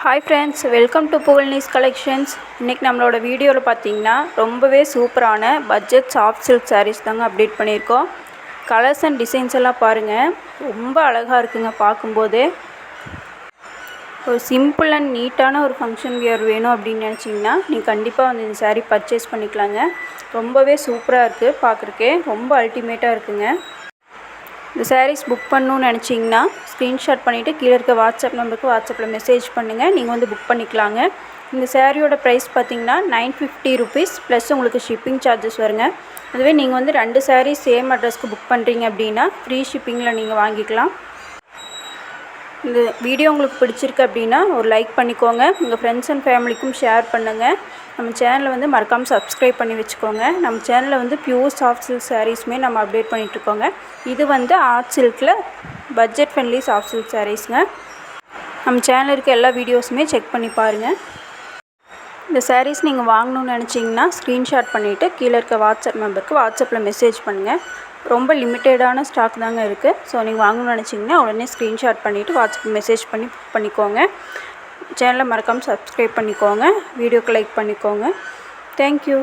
Hi friends, welcome to புகழ்னீஸ் collections. இன்றைக்கி நம்மளோட வீடியோவில் பார்த்தீங்கன்னா ரொம்பவே சூப்பரான பட்ஜெட் சாஃப்ட் சில்க் சாரீஸ் தாங்க அப்டேட் பண்ணியிருக்கோம். கலர்ஸ் அண்ட் டிசைன்ஸ் எல்லாம் பாருங்கள், ரொம்ப அழகாக இருக்குங்க பார்க்கும்போதே. ஒரு சிம்பிள் அண்ட் நீட்டான ஒரு ஃபங்க்ஷன் வியர் வேணும் அப்படின்னு நினச்சிங்கன்னா நீங்கள் கண்டிப்பாக வந்து இந்த சாரீ பர்ச்சேஸ் பண்ணிக்கலாங்க. ரொம்பவே சூப்பராக இருக்குது, பார்க்குறக்கே ரொம்ப அல்டிமேட்டாக இருக்குங்க. இந்த சாரீஸ் புக் பண்ணணும்னு நினச்சிங்கன்னா ஸ்க்ரீன்ஷாட் பண்ணிவிட்டு கீழே இருக்க வாட்ஸ்அப் நம்பருக்கு வாட்ஸ்அப்பில் மெசேஜ் பண்ணுங்கள். நீங்கள் வந்து புக் பண்ணிக்கலாங்க. இந்த சாரியோட ப்ரைஸ் பார்த்திங்கன்னா 950 ருபீஸ் ப்ளஸ் உங்களுக்கு ஷிப்பிங் சார்ஜஸ் வருங்க. அதுவே நீங்கள் வந்து 2 சாரீ சேம் அட்ரஸ்க்கு புக் பண்ணுறீங்க அப்படின்னா ஃப்ரீ ஷிப்பிங்கில் நீங்கள் வாங்கிக்கலாம். இந்த வீடியோ உங்களுக்கு பிடிச்சிருக்கு அப்படின்னா ஒரு லைக் பண்ணிக்கோங்க. உங்கள் ஃப்ரெண்ட்ஸ் அண்ட் ஃபேமிலிக்கும் ஷேர் பண்ணுங்கள். நம்ம சேனலை வந்து மறக்காமல் சப்ஸ்கிரைப் பண்ணி வச்சுக்கோங்க. நம்ம சேனலில் வந்து பியூர் சாஃப்ட் சில்க் சாரீஸுமே நம்ம அப்டேட் பண்ணிகிட்ருக்கோங்க. இது வந்து ஆர்ட் சில்கில் பட்ஜெட் ஃப்ரெண்ட்லி சாஃப்ட் சில்க் சாரீஸுங்க. நம்ம சேனலில் இருக்க எல்லா வீடியோஸுமே செக் பண்ணி பாருங்கள். இந்த சாரீஸ் நீங்கள் வாங்கணும்னு நினச்சிங்கன்னா ஸ்க்ரீன்ஷாட் பண்ணிவிட்டு கீழே இருக்க வாட்ஸ்அப் நம்பருக்கு வாட்ஸ்அப்பில் மெசேஜ் பண்ணுங்கள். ரொம்ப லிமிட்டடான ஸ்டாக் தாங்க இருக்குது. ஸோ நீங்கள் வாங்கணும்னு நினச்சிங்கன்னா உடனே ஸ்க்ரீன்ஷாட் பண்ணிவிட்டு வாட்ஸ்அப் மெசேஜ் பண்ணி புக் பண்ணிக்கோங்க. சேனலை மறக்காமல் சப்ஸ்கிரைப் பண்ணிக்கோங்க. வீடியோக்கு லைக் பண்ணிக்கோங்க. தேங்க்யூ.